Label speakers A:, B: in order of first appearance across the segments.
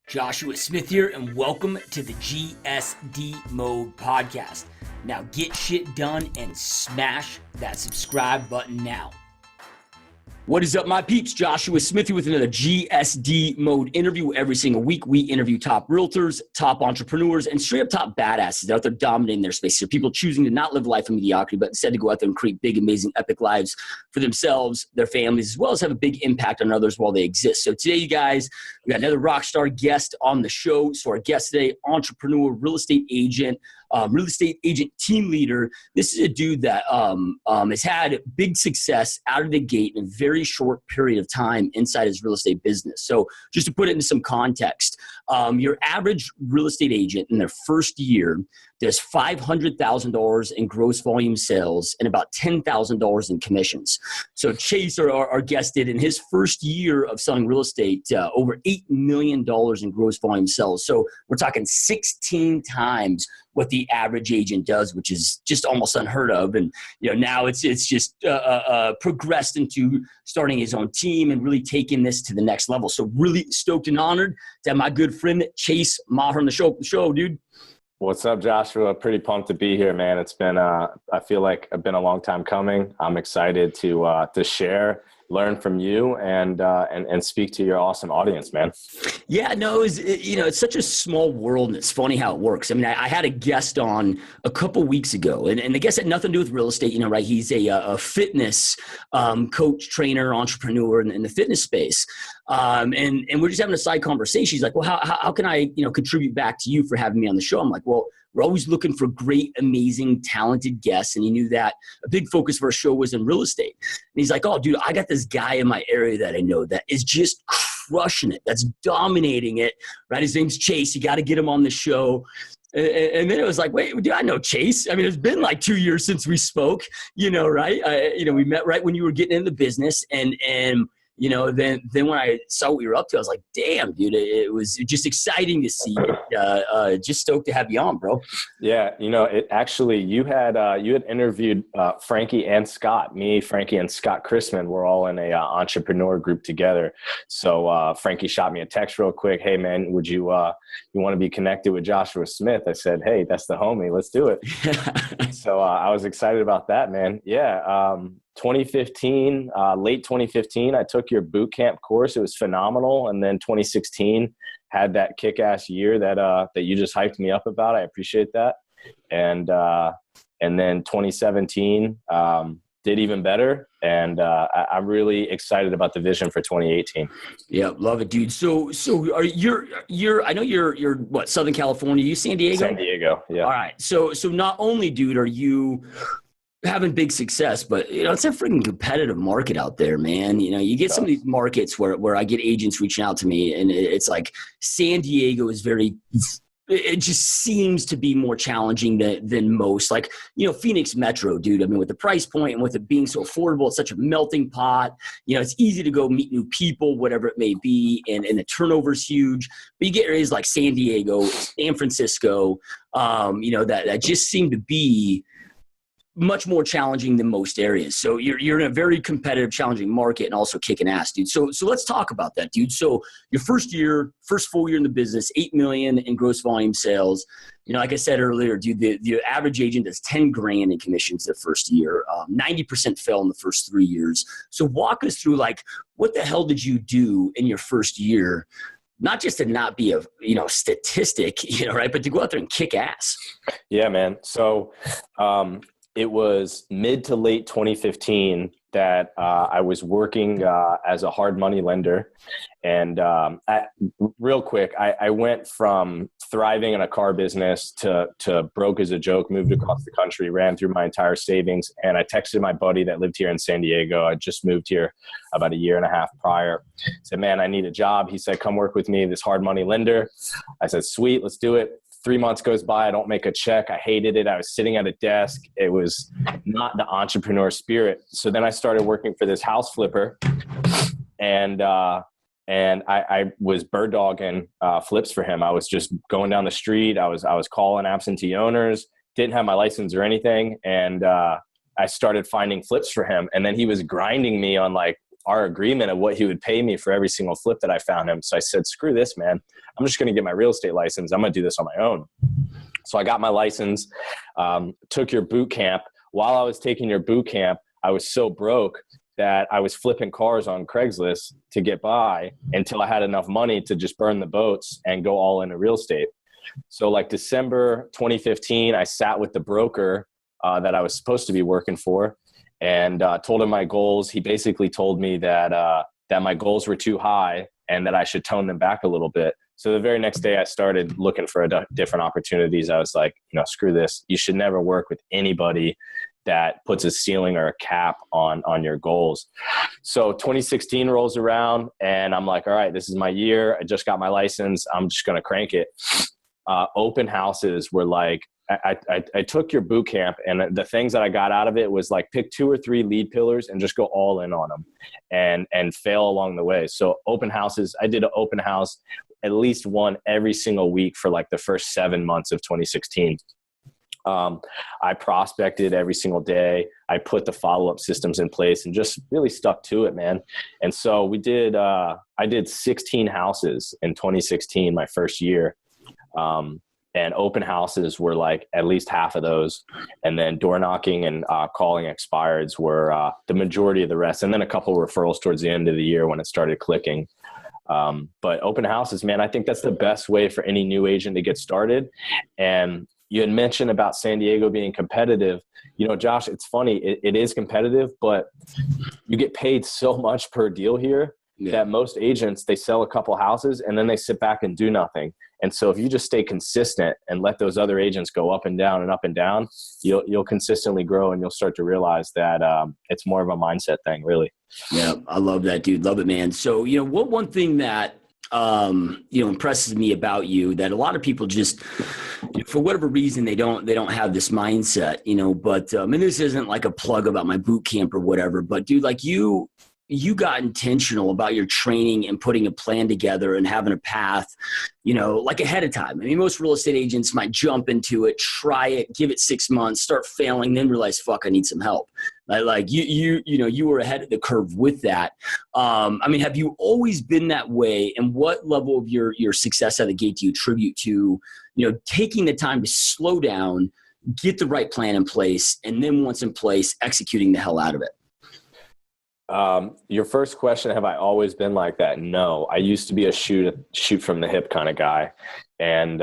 A: Joshua Smith here, and welcome to the GSD Mode podcast. Now get shit done and smash that subscribe button now. What is up, my peeps? Joshua Smith here with another GSD Mode interview. Every single week, we interview top realtors, top entrepreneurs, and straight up top badasses out there dominating their space. So people choosing to not live a life of mediocrity, but instead to go out there and create big, amazing, epic lives for themselves, their families, as well as have a big impact on others while they exist. So today, you guys, we got another rock star guest on the show. So our guest today, entrepreneur, real estate agent team leader. This is a dude that has had big success out of the gate in a very short period of time inside his real estate business. So just to put it into some context, your average real estate agent in their first year does $500,000 in gross volume sales and about $10,000 in commissions. So Chase, our guest, did in his first year of selling real estate over $8 million in gross volume sales. So we're talking 16 times what the average agent does, which is just almost unheard of. And now it's just progressed into starting his own team and really taking this to the next level. So really stoked and honored to have my good friend Chase Maher on the show, dude.
B: What's up, Joshua? Pretty pumped to be here, man. It's been, I feel like it's been a long time coming. I'm excited to share, learn from you, and speak to your awesome audience, man.
A: Yeah, no, it's such a small world, and it's funny how it works. I mean, I had a guest on a couple weeks ago, and the guest had nothing to do with real estate, right? He's a fitness coach, trainer, entrepreneur in the fitness space. And we're just having a side conversation. He's like, well, how can I, contribute back to you for having me on the show? I'm like, well, we're always looking for great, amazing, talented guests. And he knew that a big focus of our show was in real estate. And he's like, oh, dude, I got this guy in my area that I know that is just crushing it. That's dominating it, right? His name's Chase. You got to get him on the show. And then it was like, wait, dude, I know Chase. I mean, it's been like 2 years since we spoke, right? We met right when you were getting into the business. And then when I saw what you were up to, I was like, damn, dude, it was just exciting to see it. Just stoked to have you on, bro.
B: Yeah. It actually, you had interviewed Frankie and Scott. Me, Frankie, and Scott Chrisman were all in a entrepreneur group together. So Frankie shot me a text real quick. Hey man, would you want to be connected with Joshua Smith? I said, hey, that's the homie. Let's do it. So I was excited about that, man. Yeah. 2015, late 2015, I took your boot camp course. It was phenomenal. And then 2016 had that kick-ass year that you just hyped me up about. I appreciate that. And then 2017 did even better. And I'm really excited about the vision for 2018.
A: Yeah, love it, dude. So are I know you're what, Southern California? You San Diego?
B: San Diego, yeah.
A: All right. So not only, dude, are you having big success, but it's a freaking competitive market out there, man. You get some of these markets where I get agents reaching out to me, and it's like San Diego is it just seems to be more challenging than most. Like, Phoenix Metro, dude. I mean, with the price point and with it being so affordable, it's such a melting pot. It's easy to go meet new people, whatever it may be, and the turnover's huge. But you get areas like San Diego, San Francisco, that just seem to be much more challenging than most areas. So you're in a very competitive, challenging market and also kicking ass, dude. So let's talk about that, dude. So your first full year in the business, 8 million in gross volume sales. Like I said earlier, dude, the average agent does 10 grand in commissions the first year. 90% fell in the first 3 years. So walk us through, like, what the hell did you do in your first year? Not just to not be a, statistic, right? But to go out there and kick ass.
B: Yeah, man. So, it was mid to late 2015 that I was working as a hard money lender. And real quick, I went from thriving in a car business to broke as a joke, moved across the country, ran through my entire savings. And I texted my buddy that lived here in San Diego. I just moved here about a year and a half prior. Said, man, I need a job. He said, come work with me, this hard money lender. I said, sweet, let's do it. 3 months goes by. I don't make a check. I hated it. I was sitting at a desk. It was not the entrepreneur spirit. So then I started working for this house flipper, and I was bird dogging flips for him. I was just going down the street. I was calling absentee owners. Didn't have my license or anything, and I started finding flips for him. And then he was grinding me on like our agreement of what he would pay me for every single flip that I found him. So I said, screw this, man. I'm just going to get my real estate license. I'm going to do this on my own. So I got my license, took your boot camp. While I was taking your boot camp, I was so broke that I was flipping cars on Craigslist to get by until I had enough money to just burn the boats and go all into real estate. So like December 2015, I sat with the broker that I was supposed to be working for and told him my goals. He basically told me that my goals were too high and that I should tone them back a little bit. So the very next day I started looking for different opportunities. I was like, screw this. You should never work with anybody that puts a ceiling or a cap on your goals. So 2016 rolls around and I'm like, all right, this is my year. I just got my license. I'm just going to crank it. Open houses were like, I took your boot camp and the things that I got out of it was like pick 2 or 3 lead pillars and just go all in on them and fail along the way. So open houses, I did an open house, at least one every single week for like the first 7 months of 2016. I prospected every single day. I put the follow-up systems in place and just really stuck to it, man. And so I did 16 houses in 2016, my first year. And open houses were like at least half of those. And then door knocking and calling expireds were the majority of the rest. And then a couple referrals towards the end of the year when it started clicking. But open houses, man, I think that's the best way for any new agent to get started. And you had mentioned about San Diego being competitive. Josh, it's funny. It is competitive, but you get paid so much per deal here that most agents, they sell a couple houses and then they sit back and do nothing. And so if you just stay consistent and let those other agents go up and down and up and down, you'll consistently grow and you'll start to realize that it's more of a mindset thing, really.
A: Yeah, I love that, dude. Love it, man. So, one thing that impresses me about you that a lot of people just, for whatever reason, they don't have this mindset, but, and this isn't like a plug about my boot camp or whatever, but dude, like you got intentional about your training and putting a plan together and having a path, like ahead of time. I mean, most real estate agents might jump into it, try it, give it 6 months, start failing, then realize, fuck, I need some help. Like you were ahead of the curve with that. I mean, have you always been that way? And what level of your success out of the gate do you attribute to, taking the time to slow down, get the right plan in place, and then once in place, executing the hell out of it?
B: Your first question, have I always been like that? No, I used to be a shoot from the hip kind of guy. And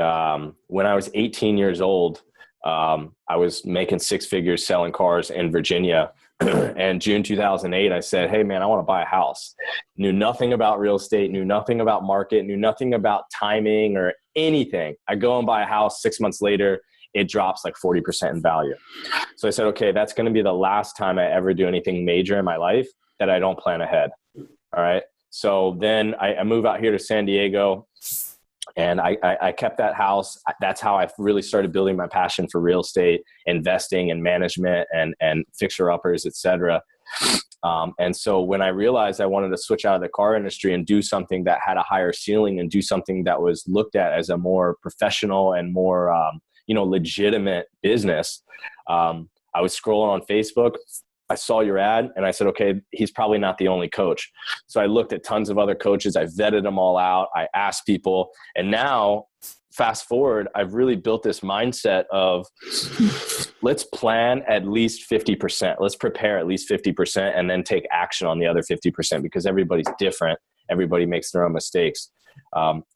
B: when I was 18 years old, I was making 6 figures selling cars in Virginia. And June 2008, I said, hey, man, I want to buy a house. Knew nothing about real estate, knew nothing about market, knew nothing about timing or anything. I go and buy a house. 6 months later, it drops like 40% in value. So I said, okay, that's going to be the last time I ever do anything major in my life that I don't plan ahead. All right. So then I move out here to San Diego and I kept that house. That's how I really started building my passion for real estate, investing and management and fixer uppers, et cetera. And so when I realized I wanted to switch out of the car industry and do something that had a higher ceiling and do something that was looked at as a more professional and more, legitimate business, I was scrolling on Facebook. I saw your ad and I said, okay, he's probably not the only coach. So I looked at tons of other coaches. I vetted them all out. I asked people. And now fast forward, I've really built this mindset of let's plan at least 50%. Let's prepare at least 50% and then take action on the other 50% because everybody's different. Everybody makes their own mistakes.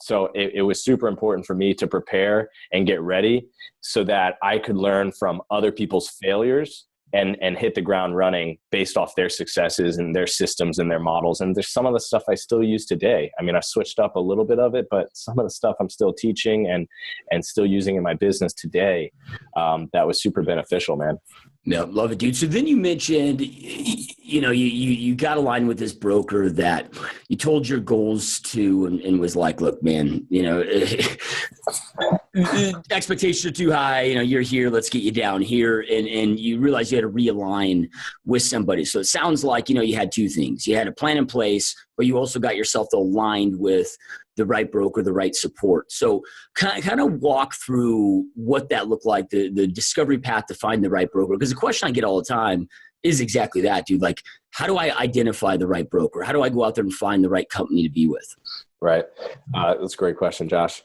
B: So it was super important for me to prepare and get ready so that I could learn from other people's failures and hit the ground running based off their successes and their systems and their models. And there's some of the stuff I still use today. I mean, I've switched up a little bit of it, but some of the stuff I'm still teaching and still using in my business today, that was super beneficial, man.
A: Yeah, love it, dude. So then you mentioned, you got aligned with this broker that you told your goals to and was like, look, man, expectations are too high. You're here. Let's get you down here. And you realized you had to realign with somebody. So it sounds like, you had 2 things. You had a plan in place, but you also got yourself aligned with the right broker, the right support. So kind of walk through what that looked like, the discovery path to find the right broker. Because the question I get all the time is exactly that, dude. Like, how do I identify the right broker? How do I go out there and find the right company to be with?
B: Right. That's a great question, Josh.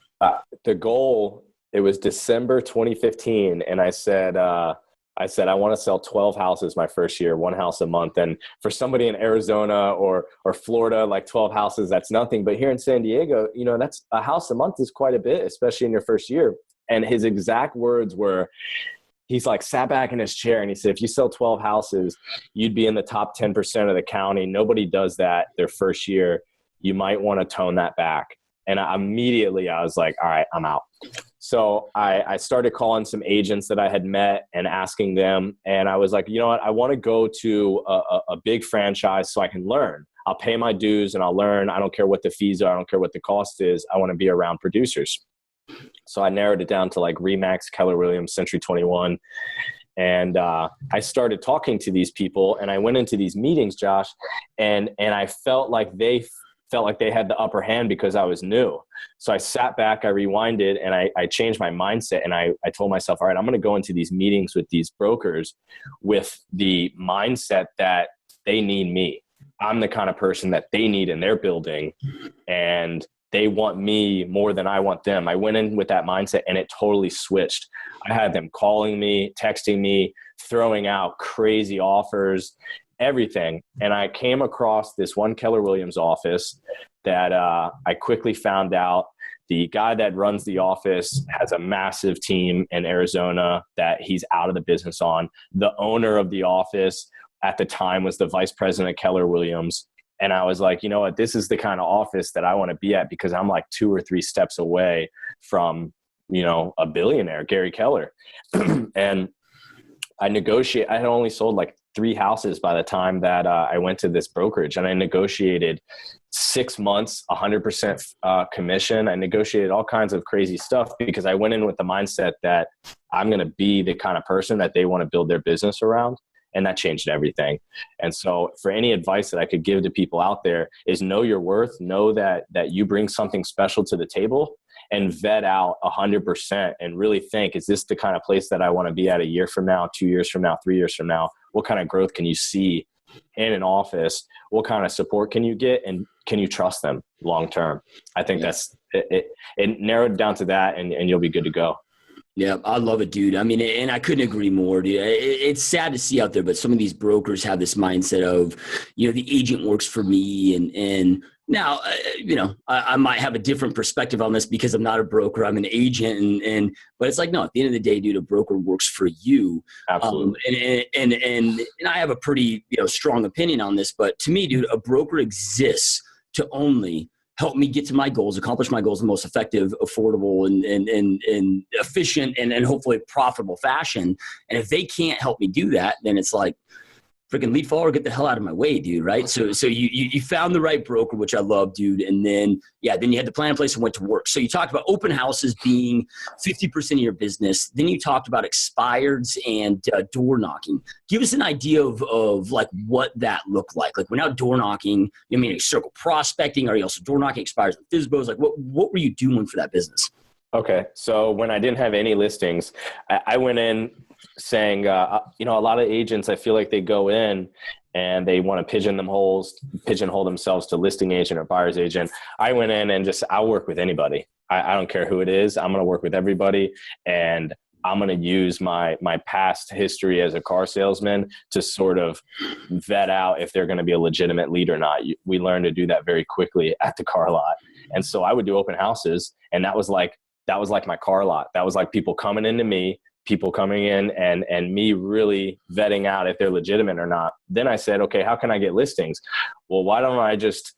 B: The goal, it was December 2015. And I said, I want to sell 12 houses my first year, one house a month. And for somebody in Arizona or Florida, like 12 houses, that's nothing. But here in San Diego, you know, that's a house a month is quite a bit, especially in your first year. And his exact words were, he's like sat back in his chair and he said, if you sell 12 houses, you'd be in the top 10% of the county. Nobody does that their first year. You might want to tone that back. And immediately I was like, all right, I'm out. So I started calling some agents that I had met and asking them. And I was like, you know what? I want to go to a big franchise so I can learn. I'll pay my dues and I'll learn. I don't care what the fees are. I don't care what the cost is. I want to be around producers. So I narrowed it down to like RE/MAX, Keller Williams, Century 21. And I started talking to these people and I went into these meetings, Josh, and I felt like they had the upper hand because I was new. So I sat back, I rewinded, and I changed my mindset. And I told myself, all right, I'm going to go into these meetings with these brokers with the mindset that they need me. I'm the kind of person that they need in their building. And they want me more than I want them. I went in with that mindset and it totally switched. I had them calling me, texting me, throwing out crazy offers, everything. And I came across this one Keller Williams office that I quickly found out the guy that runs the office has a massive team in Arizona that he's out of the business on. The owner of the office at the time was the vice president of Keller Williams. And I was like, you know what, this is the kind of office that I want to be at because I'm like 2 or 3 steps away from, you know, a billionaire, Gary Keller. And I had only sold like 3 houses by the time that I went to this brokerage, and I negotiated 6 months, 100% commission. I negotiated all kinds of crazy stuff because I went in with the mindset that I'm going to be the kind of person that they want to build their business around. And that changed everything. And so for any advice that I could give to people out there is know your worth, know that you bring something special to the table, and vet out 100% and really think, is this the kind of place that I want to be at a year from now, 2 years from now, 3 years from now? What kind of growth can you see in an office? What kind of support can you get? And can you trust them long-term? I think that's it. It narrowed down to that, and you'll be good to go.
A: Yeah, I love it, dude. I mean, and I couldn't agree more, dude. It's sad to see out there, but some of these brokers have this mindset of, you know, the agent works for me. And now, you know, I might have a different perspective on this because I'm not a broker. I'm an agent. But it's like, no, at the end of the day, dude, a broker works for you.
B: Absolutely.
A: And I have a pretty, you know, strong opinion on this. But to me, dude, a broker exists to only help me get to my goals, accomplish my goals in the most effective, affordable, and efficient, and hopefully profitable fashion. And if they can't help me do that, then it's like, freaking lead follower, get the hell out of my way, dude. Right. So you found the right broker, which I love, dude. And then you had the plan in place and went to work. So you talked about open houses being 50% of your business. Then you talked about expireds and door knocking. Give us an idea of like what that looked like. Like, we're now door knocking, you mean circle prospecting? Are you also door knocking expires and FSBOs? Like, what were you doing for that business?
B: Okay. So when I didn't have any listings, I went in saying, you know, a lot of agents, I feel like they go in and they want to pigeonhole themselves to listing agent or buyer's agent. I went in and I'll work with anybody. I don't care who it is. I'm going to work with everybody. And I'm going to use my past history as a car salesman to sort of vet out if they're going to be a legitimate lead or not. We learned to do that very quickly at the car lot. And so I would do open houses, and that was like my car lot. That was like people coming into me, people coming in and me really vetting out if they're legitimate or not. Then I said, okay, how can I get listings? Well, why don't I just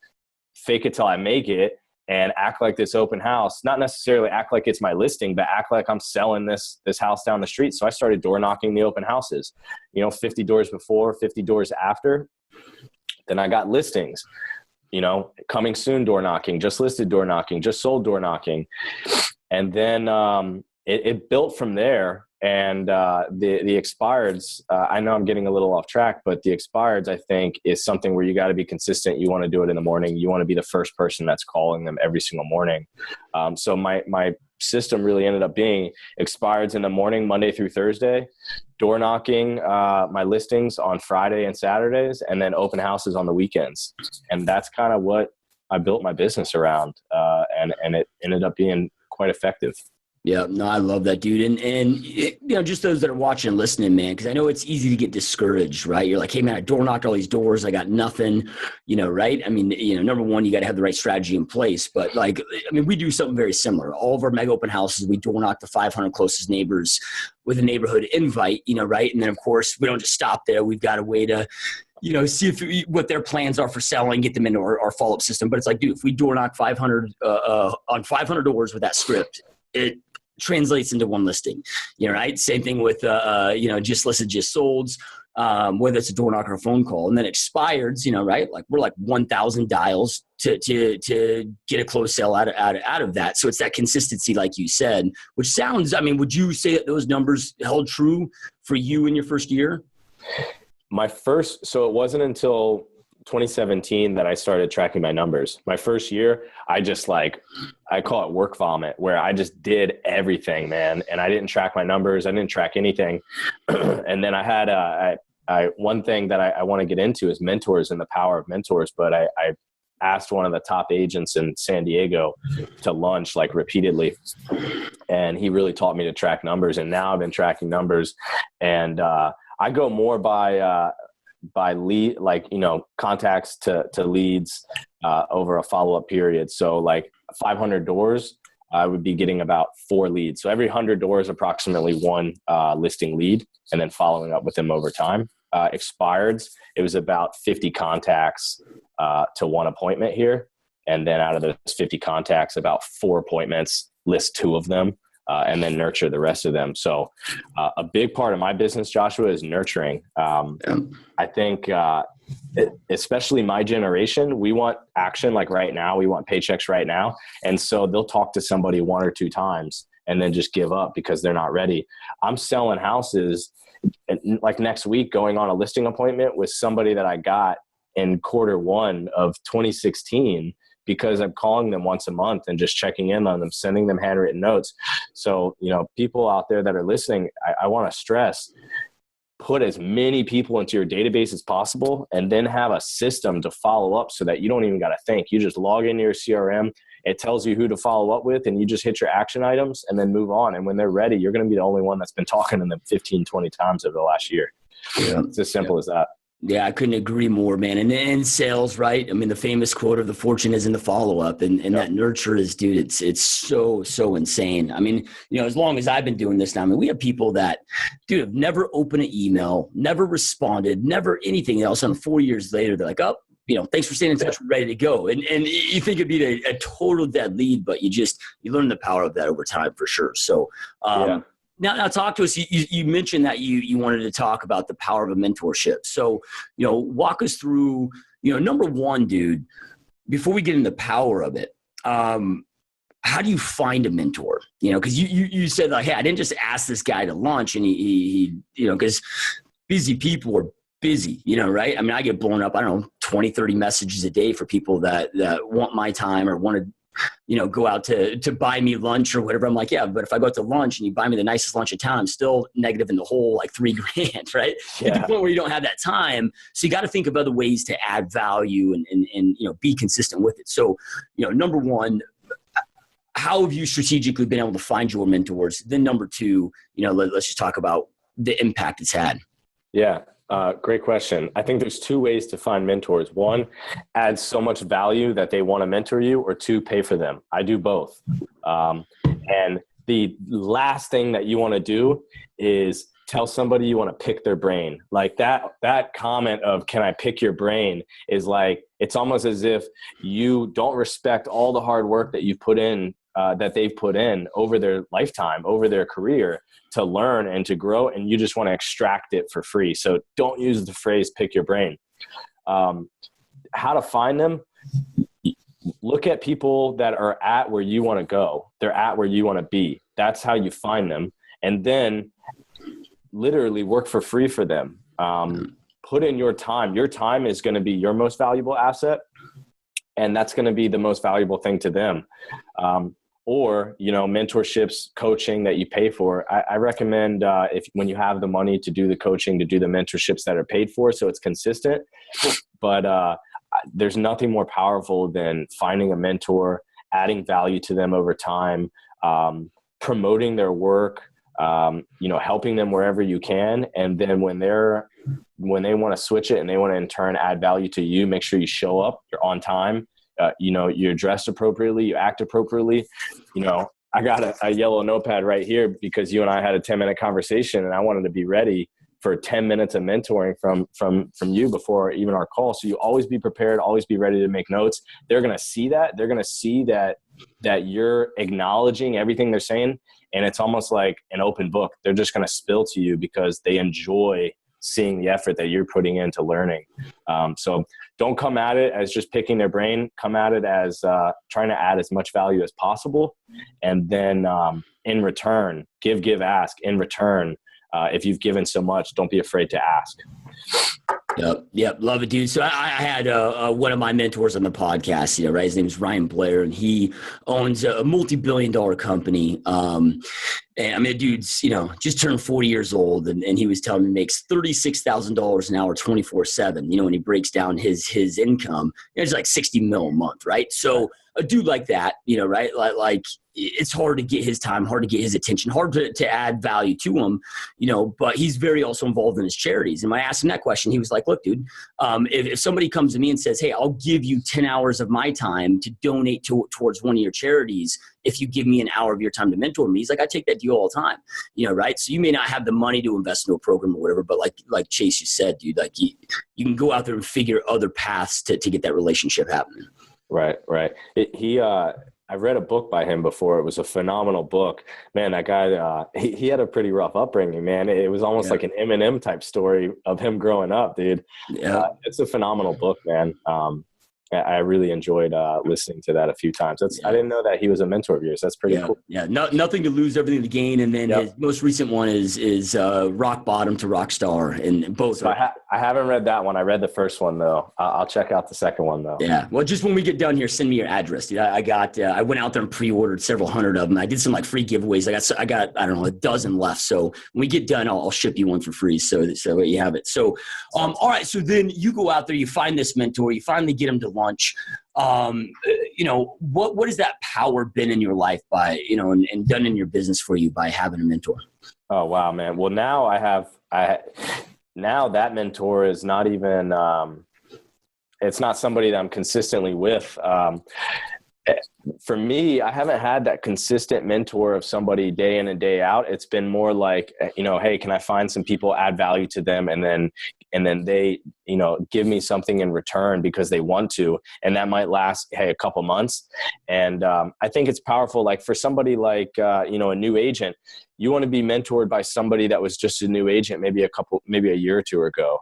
B: fake it till I make it and act like this open house, not necessarily act like it's my listing, but act like I'm selling this house down the street. So I started door knocking the open houses, 50 doors before, 50 doors after. Then I got listings, coming soon door knocking, just listed door knocking, just sold door knocking. And then it built from there. And the expireds, I know I'm getting a little off track, but the expireds, I think, is something where you got to be consistent. You want to do it in the morning. You want to be the first person that's calling them every single morning. So my system really ended up being expireds in the morning, Monday through Thursday, door knocking my listings on Friday and Saturdays, and then open houses on the weekends. And that's kind of what I built my business around. And it ended up being quite effective.
A: Yeah, no, I love that, dude. And just those that are watching and listening, man, because I know it's easy to get discouraged, right? You're like, hey, man, I door knocked all these doors. I got nothing, right? I mean, number one, you got to have the right strategy in place. But we do something very similar. All of our mega open houses, we door knock the 500 closest neighbors with a neighborhood invite, right? And then, of course, we don't just stop there. We've got a way to see what their plans are for selling, get them into our follow-up system. But it's like, dude, if we door knock 500 on 500 doors with that script, it translates into one listing, right? Same thing with, just listed, just solds, whether it's a door knock or a phone call, and then expireds, right? Like we're like 1,000 dials to get a closed sale out of that. So it's that consistency, like you said, which sounds, would you say that those numbers held true for you in your first year?
B: So it wasn't until 2017 that I started tracking my numbers. My first year, I call it work vomit, where I just did everything, man. And I didn't track my numbers. I didn't track anything. And then I had one thing that I want to get into is mentors and the power of mentors. But I asked one of the top agents in San Diego to lunch repeatedly. And he really taught me to track numbers. And now I've been tracking numbers, and I go more by lead, contacts to leads over a follow-up period. So 500 doors, I would be getting about 4 leads. So every 100 doors, approximately 1 listing lead, and then following up with them over time. Expireds, it was about 50 contacts to 1 appointment here. And then out of those 50 contacts, about 4 appointments, list 2 of them. And then nurture the rest of them. So a big part of my business, Joshua, is nurturing. I think especially my generation, we want action right now. We want paychecks right now. And so they'll talk to somebody 1 or 2 times and then just give up because they're not ready. I'm selling houses next week, going on a listing appointment with somebody that I got in Q1 of 2016. Because I'm calling them once a month and just checking in on them, sending them handwritten notes. So, people out there that are listening, I want to stress, put as many people into your database as possible, and then have a system to follow up so that you don't even got to think. You just log into your CRM. It tells you who to follow up with, and you just hit your action items and then move on. And when they're ready, you're going to be the only one that's been talking to them 15, 20 times over the last year. Yeah. It's as simple as that.
A: Yeah, I couldn't agree more, man. And in sales, right? The famous quote of the fortune is in the follow-up, and that nurture is, dude, it's so insane. As long as I've been doing this now, we have people that, dude, have never opened an email, never responded, never anything else. And 4 years later, they're like, oh, thanks for staying in touch, we're ready to go. And you think it'd be a total dead lead, but you learn the power of that over time for sure. So, Now talk to us. You mentioned that you wanted to talk about the power of a mentorship. So, walk us through, number one, dude, before we get into the power of it, how do you find a mentor? Because you said hey, I didn't just ask this guy to lunch, and he because busy people are busy, right? I get blown up, 20, 30 messages a day for people that want my time or want to go out to buy me lunch or whatever. I'm like, yeah, but if I go out to lunch and you buy me the nicest lunch in town, I'm still negative in the hole, $3,000, right? Yeah. At the point where you don't have that time. So you got to think of other ways to add value and be consistent with it. So, number one, how have you strategically been able to find your mentors? Then number two, let's just talk about the impact it's had.
B: Yeah. Great question. I think there's 2 ways to find mentors. 1, add so much value that they want to mentor you, or 2, pay for them. I do both. And the last thing that you want to do is tell somebody you want to pick their brain. That comment of, can I pick your brain, is it's almost as if you don't respect all the hard work that you've put in, that they've put in over their lifetime, over their career, to learn and to grow, and you just want to extract it for free. So don't use the phrase pick your brain. How to find them? Look at people that are at where you want to go. They're at where you want to be. That's how you find them. And then literally work for free for them. Put in your time. Your time is going to be your most valuable asset, and that's going to be the most valuable thing to them. or, mentorships, coaching that you pay for. I recommend when you have the money to do the coaching, to do the mentorships that are paid for, so it's consistent. But there's nothing more powerful than finding a mentor, adding value to them over time, promoting their work, helping them wherever you can. And then when they want to switch it and they want to in turn add value to you, make sure you show up, you're on time, you're dressed appropriately, you act appropriately. I got a yellow notepad right here because you and I had a 10-minute conversation and I wanted to be ready for 10 minutes of mentoring from you before even our call. So you always be prepared, always be ready to make notes. They're going to see that. They're going to see that you're acknowledging everything they're saying. And it's almost like an open book. They're just going to spill to you because they enjoy seeing the effort that you're putting into learning. So don't come at it as just picking their brain. Come at it as trying to add as much value as possible. And then in return, give, ask. In return, if you've given so much, don't be afraid to ask.
A: Yep. Love it, dude. So I had one of my mentors on the podcast, right? His name is Ryan Blair, and he owns a multi-billion-dollar company. And I mean, the dude's, just turned 40 years old, and he was telling me he makes $36,000 an hour, 24/7. When he breaks down his income, it's like 60 mil a month, right? So a dude like that, right? Like it's hard to get his time, hard to get his attention, hard to add value to him, but he's very also involved in his charities. And when I asked him that question, he was like, look, dude, if somebody comes to me and says, hey, I'll give you 10 hours of my time to donate towards one of your charities if you give me an hour of your time to mentor me, he's like, I take that deal all the time, right? So you may not have the money to invest in a program or whatever, but like Chase, you said, dude, like you can go out there and figure other paths to get that relationship happening.
B: Right. I read a book by him before. It was a phenomenal book. Man, that guy, he had a pretty rough upbringing, man. It was almost like an Eminem type story of him growing up, dude. Yeah. It's a phenomenal book, man. I really enjoyed listening to that a few times. I didn't know that he was a mentor of yours. That's pretty cool.
A: Yeah, nothing to lose, everything to gain. And then his most recent one is Rock Bottom to Rock Star, and both.
B: So I haven't read that one. I read the first one though. I'll check out the second one though.
A: Yeah. Well, just when we get done here, send me your address, dude. I went out there and pre-ordered several hundred of them. I did some like free giveaways. I got I don't know, a dozen left. So when we get done, I'll ship you one for free. So you have it. So all right. So then you go out there, you find this mentor, you finally get him to lunch. What has that power been in your life by, and done in your business for you by having a mentor?
B: Oh, wow, man. Well, now now that mentor is not even, it's not somebody that I'm consistently with. For me, I haven't had that consistent mentor of somebody day in and day out. It's been more like, hey, can I find some people, add value to them, and then they, give me something in return because they want to, and that might last, a couple months. And I think it's powerful. Like for somebody like, a new agent, you want to be mentored by somebody that was just a new agent, maybe a year or two ago,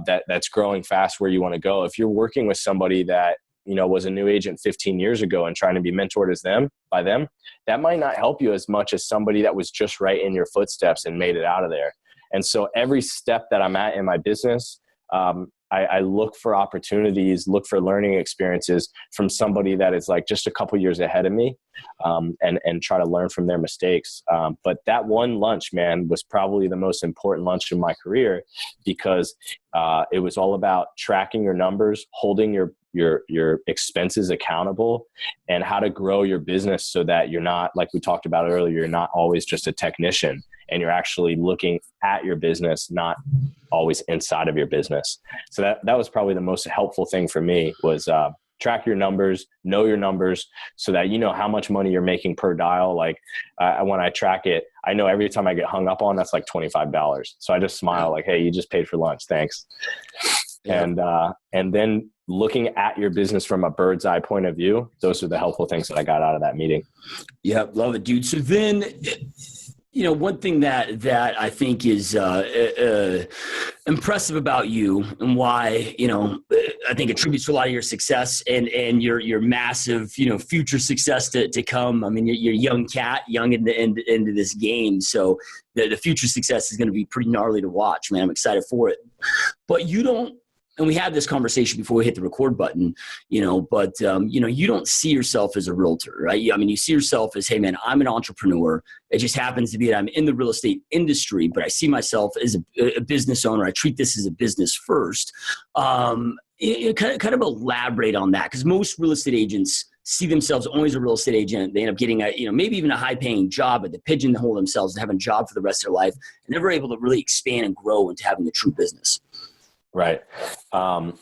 B: that's growing fast where you want to go. If you're working with somebody that, was a new agent 15 years ago and trying to be mentored by them, that might not help you as much as somebody that was just right in your footsteps and made it out of there. And so every step that I'm at in my business, I look for opportunities, look for learning experiences from somebody that is like just a couple years ahead of me, and try to learn from their mistakes. But that one lunch, man, was probably the most important lunch in my career because it was all about tracking your numbers, holding your expenses accountable, and how to grow your business so that you're not, like we talked about earlier, you're not always just a technician and you're actually looking at your business, not always inside of your business. So that was probably the most helpful thing for me was track your numbers, know your numbers so that you know how much money you're making per dial. Like when I track it, I know every time I get hung up on, that's like $25. So I just smile like, hey, you just paid for lunch. Thanks. Yeah. And then looking at your business from a bird's eye point of view, those are the helpful things that I got out of that meeting.
A: Yeah, love it, dude. So then, one thing that I think is impressive about you and why, I think attributes to a lot of your success and your massive, future success to come. I mean, you're a young cat, young into this game. So the future success is going to be pretty gnarly to watch, man. I'm excited for it. But you don't and we had this conversation before we hit the record button, but you don't see yourself as a realtor, right? I mean, you see yourself as, hey man, I'm an entrepreneur. It just happens to be that I'm in the real estate industry, but I see myself as a business owner. I treat this as a business first. Kind of elaborate on that, because most real estate agents see themselves only as a real estate agent. They end up getting maybe even a high paying job, but they pigeonhole themselves and having a job for the rest of their life, and never able to really expand and grow into having a true business.
B: Right. I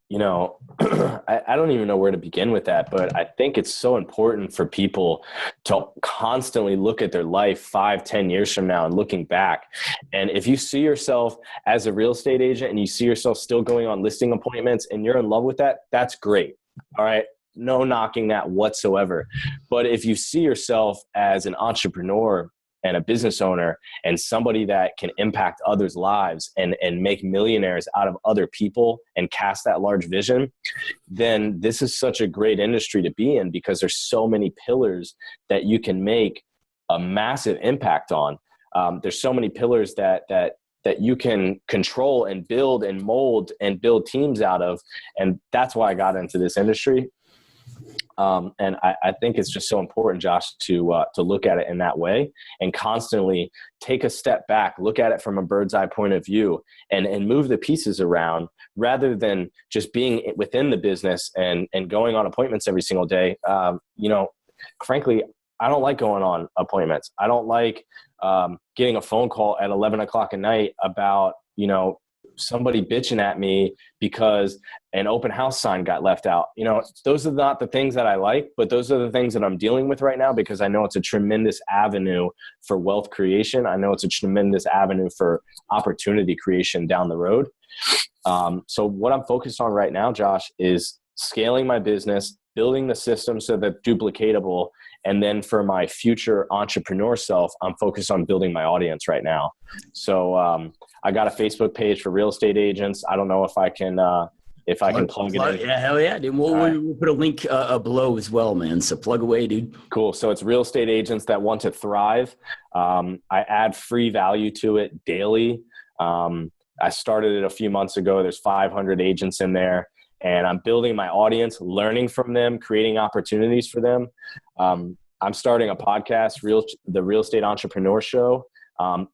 B: don't even know where to begin with that, but I think it's so important for people to constantly look at their life 5-10 years from now and looking back. And if you see yourself as a real estate agent and you see yourself still going on listing appointments and you're in love with that, that's great. All right. No knocking that whatsoever. But if you see yourself as an entrepreneur and a business owner and somebody that can impact others' lives and make millionaires out of other people and cast that large vision, then this is such a great industry to be in, because there's so many pillars that you can make a massive impact on. There's so many pillars that you can control and build and mold and build teams out of. And that's why I got into this industry. And I think it's just so important, Josh, to look at it in that way and constantly take a step back, look at it from a bird's eye point of view, and move the pieces around rather than just being within the business and going on appointments every single day. Frankly, I don't like going on appointments. I don't like getting a phone call at 11 o'clock at night about, somebody bitching at me because an open house sign got left out. Those are not the things that I like, but those are the things that I'm dealing with right now, because I know it's a tremendous avenue for wealth creation. I know it's a tremendous avenue for opportunity creation down the road. So what I'm focused on right now, Josh, is scaling my business, building the system so that duplicatable. And then for my future entrepreneur self, I'm focused on building my audience right now. So I got a Facebook page for real estate agents. I don't know if I can plug it in.
A: Yeah, hell yeah, dude. We'll put a link below as well, man. So plug away, dude.
B: Cool. So it's real estate agents that want to thrive. I add free value to it daily. I started it a few months ago. There's 500 agents in there. And I'm building my audience, learning from them, creating opportunities for them. I'm starting a podcast, the Real Estate Entrepreneur Show,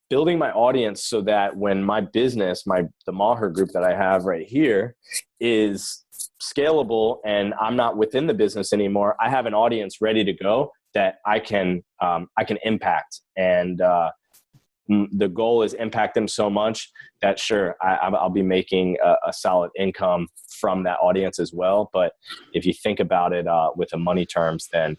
B: building my audience so that when my business, the Maher group that I have right here, is scalable and I'm not within the business anymore, I have an audience ready to go that I can impact. And the goal is impact them so much that sure, I'll be making a solid income from that audience as well. But if you think about it with the money terms, then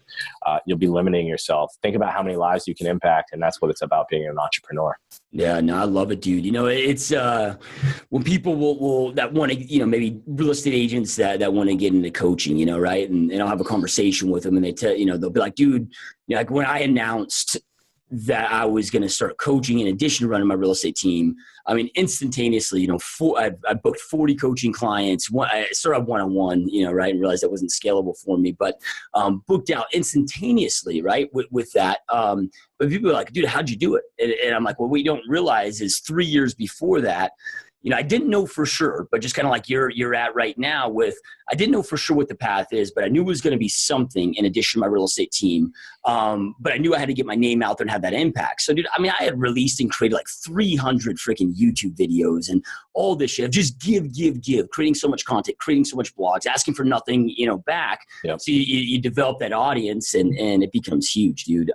B: you'll be limiting yourself. Think about how many lives you can impact. And that's what it's about being an entrepreneur.
A: Yeah, no, I love it, dude. It's when people will that want to, maybe real estate agents that want to get into coaching, right? And I'll have a conversation with them and they tell, they'll be like, dude, like when I announced that I was going to start coaching in addition to running my real estate team, I mean, instantaneously, I booked 40 coaching clients. I started one-on-one, right, and realized that wasn't scalable for me, but booked out instantaneously, right, with that. But people are like, dude, how'd you do it? And I'm like, well, what you don't realize is 3 years before that, I didn't know for sure, but just kind of like you're at right now I didn't know for sure what the path is, but I knew it was going to be something in addition to my real estate team. But I knew I had to get my name out there and have that impact. So dude, I had released and created like 300 freaking YouTube videos and all this shit. Just give, creating so much content, creating so much blogs, asking for nothing, back. Yep. So you develop that audience and it becomes huge, dude.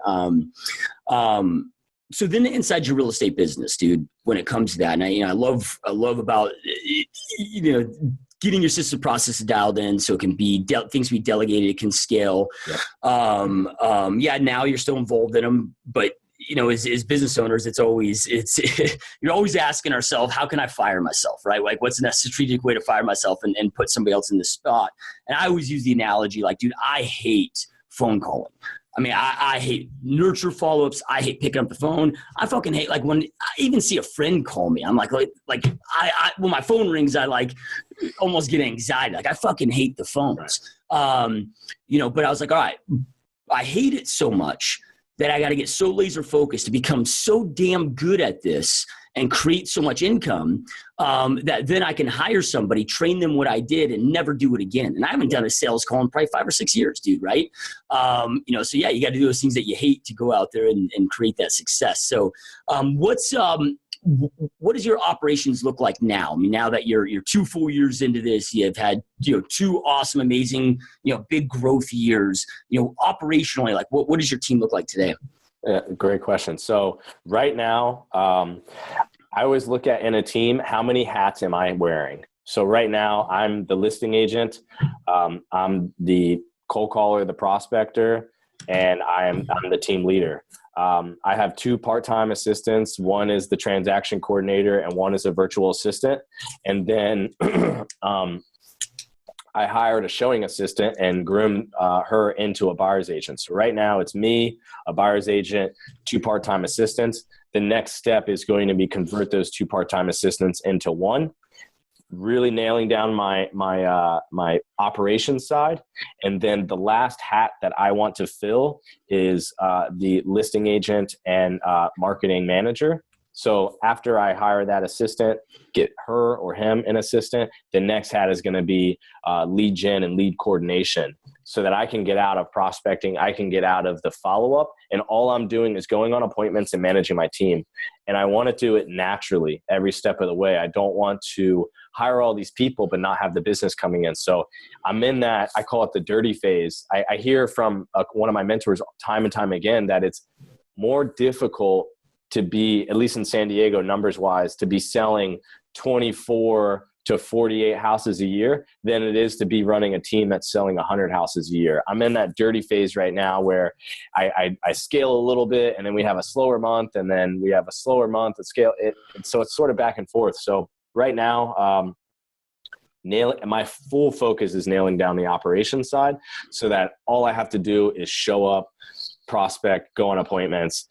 A: So then inside your real estate business, dude, when it comes to that, and I love about, getting your system process dialed in so it can be, things be delegated, it can scale. Yep. Now you're still involved in them, but as business owners, you're always asking ourselves, how can I fire myself, right? Like what's the strategic way to fire myself and put somebody else in the spot? And I always use the analogy, like, dude, I hate phone calling. I mean, I hate nurture follow-ups. I hate picking up the phone. I fucking hate, like, when I even see a friend call me, I'm like when my phone rings, I like almost get anxiety. Like I fucking hate the phones. Right. But I was like, all right, I hate it so much that I got to get so laser focused to become so damn good at this and create so much income that then I can hire somebody, train them what I did, and never do it again. And I haven't done a sales call in probably 5 or 6 years, dude, right? So yeah, you got to do those things that you hate to go out there and create that success. So what does your operations look like now? I mean, now that you're 2 full years into this, you've had 2 awesome, amazing, big growth years. Operationally, like what does your team look like today?
B: Great question. So right now, I always look at in a team, how many hats am I wearing? So right now I'm the listing agent. I'm the cold caller, the prospector, and I'm the team leader. I have 2 part-time assistants. One is the transaction coordinator and one is a virtual assistant. And then I hired a showing assistant and groomed her into a buyer's agent. So right now it's me, a buyer's agent, 2 part-time assistants. The next step is going to be convert those 2 part-time assistants into 1. Really nailing down my operations side. And then the last hat that I want to fill is the listing agent and marketing manager. So after I hire that assistant, get her or him an assistant, the next hat is going to be lead gen and lead coordination, so that I can get out of prospecting, I can get out of the follow-up, and all I'm doing is going on appointments and managing my team. And I want to do it naturally every step of the way. I don't want to hire all these people but not have the business coming in. So I'm in that, I call it the dirty phase. I hear from one of my mentors time and time again that it's more difficult to be, at least in San Diego, numbers wise, to be selling 24 to 48 houses a year than it is to be running a team that's selling 100 houses a year. I'm in that dirty phase right now where I scale a little bit, and then we have a slower month, and then we have a slower month and scale it. And so it's sort of back and forth. So right now, my full focus is nailing down the operations side, so that all I have to do is show up, prospect, go on appointments,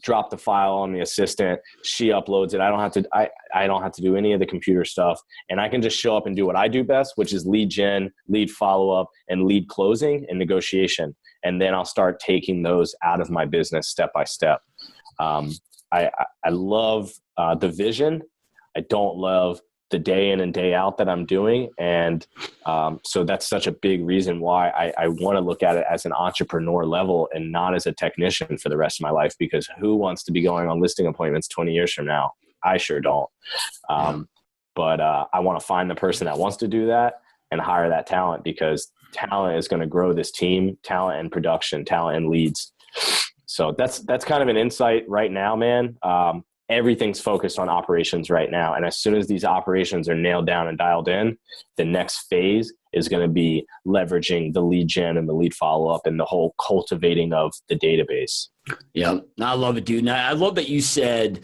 B: drop the file on the assistant, she uploads it. I don't have to do any of the computer stuff, and I can just show up and do what I do best, which is lead gen, lead follow-up, and lead closing and negotiation. And then I'll start taking those out of my business step by step. I love the vision. I don't love the day in and day out that I'm doing. And so that's such a big reason why I want to look at it as an entrepreneur level and not as a technician for the rest of my life, because who wants to be going on listing appointments 20 years from now? I sure don't. But I want to find the person that wants to do that and hire that talent, because talent is going to grow this team, talent and production, talent and leads. So that's kind of an insight right now, man. Everything's focused on operations right now. And as soon as these operations are nailed down and dialed in, the next phase is going to be leveraging the lead gen and the lead follow-up and the whole cultivating of the database.
A: Yeah, I love it, dude. And I love that you said,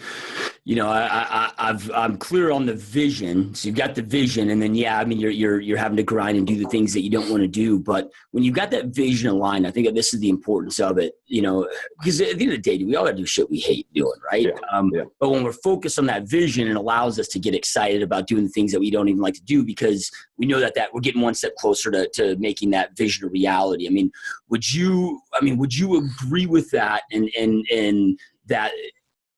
A: I'm clear on the vision. So you've got the vision, and then you're having to grind and do the things that you don't want to do. But when you've got that vision aligned, I think that this is the importance of it. Because at the end of the day, we all got to do shit we hate doing, right? Yeah. But when we're focused on that vision, it allows us to get excited about doing the things that we don't even like to do, because we know that we're getting one step closer to making that vision a reality. I mean, would you agree with that? And that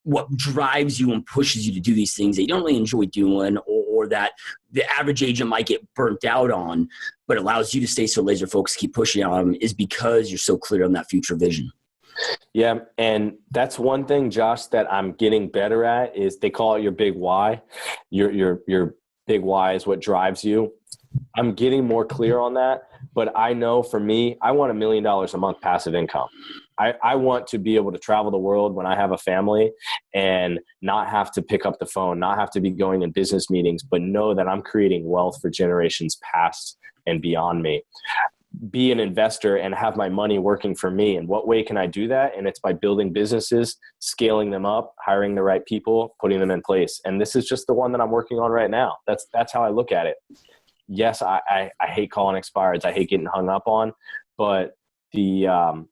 A: what drives you and pushes you to do these things that you don't really enjoy doing, or that the average agent might get burnt out on, but allows you to stay so laser focused, keep pushing on them, is because you're so clear on that future vision.
B: Yeah. And that's one thing, Josh, that I'm getting better at, is they call it your big why. Your big why is what drives you. I'm getting more clear on that, but I know for me, I want $1 million a month passive income. I want to be able to travel the world when I have a family and not have to pick up the phone, not have to be going in business meetings, but know that I'm creating wealth for generations past and beyond me. Be an investor and have my money working for me. And what way can I do that? And it's by building businesses, scaling them up, hiring the right people, putting them in place. And this is just the one that I'm working on right now. That's how I look at it. Yes, I hate calling expireds. I hate getting hung up on, but the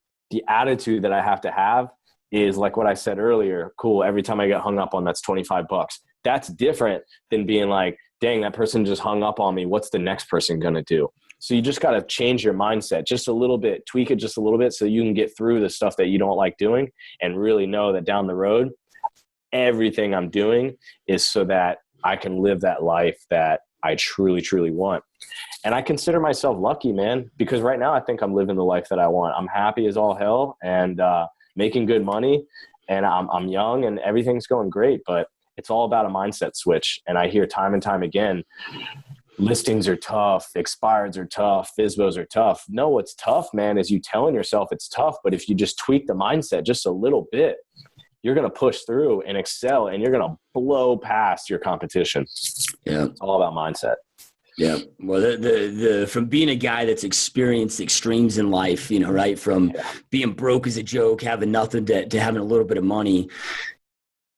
B: attitude that I have to have is like what I said earlier. Cool. Every time I get hung up on, that's $25. That's different than being like, dang, that person just hung up on me. What's the next person going to do? So you just got to change your mindset just a little bit, tweak it just a little bit so you can get through the stuff that you don't like doing and really know that down the road, everything I'm doing is so that I can live that life that I truly, truly want. And I consider myself lucky, man, because right now I think I'm living the life that I want. I'm happy as all hell and making good money, and I'm young and everything's going great, but it's all about a mindset switch. And I hear time and time again, listings are tough, expireds are tough, FSBOs are tough. No, what's tough, man, is you telling yourself it's tough, but if you just tweak the mindset just a little bit, you're going to push through and excel, and you're going to blow past your competition.
A: Yeah.
B: It's all about mindset.
A: Yeah. Well, the from being a guy that's experienced extremes in life, you know, right? From being broke as a joke, having nothing to having a little bit of money.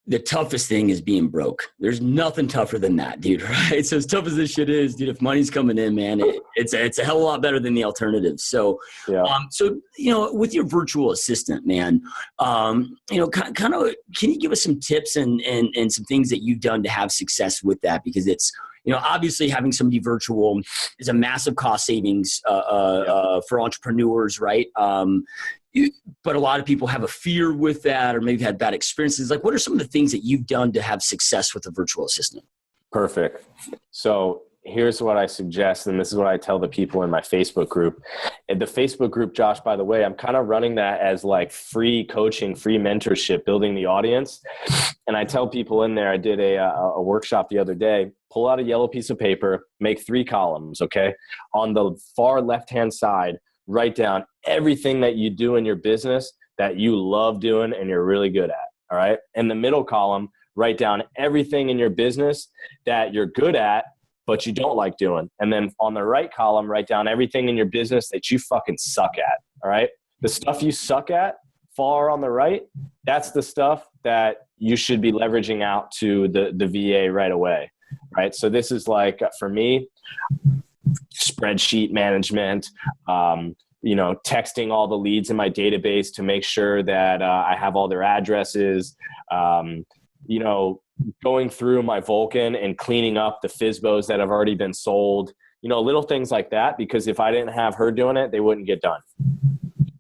A: The toughest thing is being broke. There's nothing tougher than that, dude. Right? So as tough as this shit is, dude, if money's coming in, man, it's a hell of a lot better than the alternatives. So, so, you know, with your virtual assistant, man, you know, kind of, can you give us some tips and some things that you've done to have success with that? Because it's, you know, obviously having somebody virtual is a massive cost savings for entrepreneurs, right? But a lot of people have a fear with that, or maybe had bad experiences. Like, what are some of the things that you've done to have success with a virtual assistant?
B: Perfect. So here's what I suggest, and this is what I tell the people in my Facebook group. And the Facebook group, Josh, by the way, I'm kind of running that as like free coaching, free mentorship, building the audience. And I tell people in there, I did a workshop the other day, pull out a yellow piece of paper, make 3 columns, okay? On the far left-hand side, write down everything that you do in your business that you love doing and you're really good at, all right? In the middle column, write down everything in your business that you're good at but you don't like doing. And then on the right column, write down everything in your business that you fucking suck at, all right? The stuff you suck at, far on the right, that's the stuff that you should be leveraging out to the VA right away, right? So this is like, for me, spreadsheet management, you know, texting all the leads in my database to make sure that I have all their addresses, you know, going through my Vulcan and cleaning up the FSBOs that have already been sold, you know, little things like that, because if I didn't have her doing it, they wouldn't get done.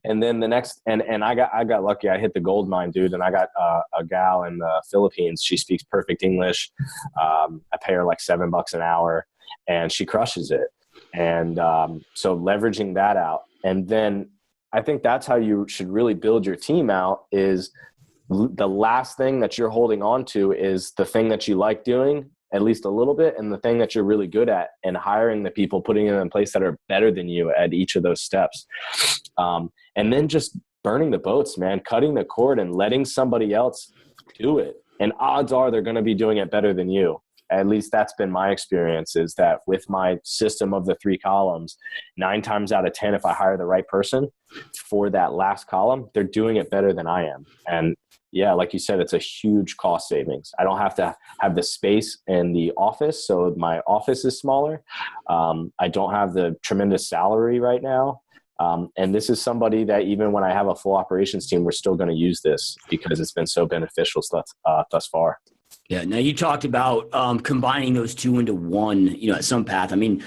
B: And then the next, and I got lucky. I hit the gold mine, dude. And I got a gal in the Philippines. She speaks perfect English. I pay her like $7 an hour and she crushes it. And so leveraging that out. And then I think that's how you should really build your team out, is the last thing that you're holding on to is the thing that you like doing at least a little bit, and the thing that you're really good at, and hiring the people, putting them in place that are better than you at each of those steps. And then just burning the boats, man, cutting the cord and letting somebody else do it. And odds are they're going to be doing it better than you. At least that's been my experience, is that with my system of the 3 columns, 9 times out of 10, if I hire the right person for that last column, they're doing it better than I am. And yeah, like you said, it's a huge cost savings. I don't have to have the space in the office, so my office is smaller. I don't have the tremendous salary right now. And this is somebody that even when I have a full operations team, we're still going to use this because it's been so beneficial thus far.
A: Yeah. Now you talked about combining those two into one, you know, at some path. I mean,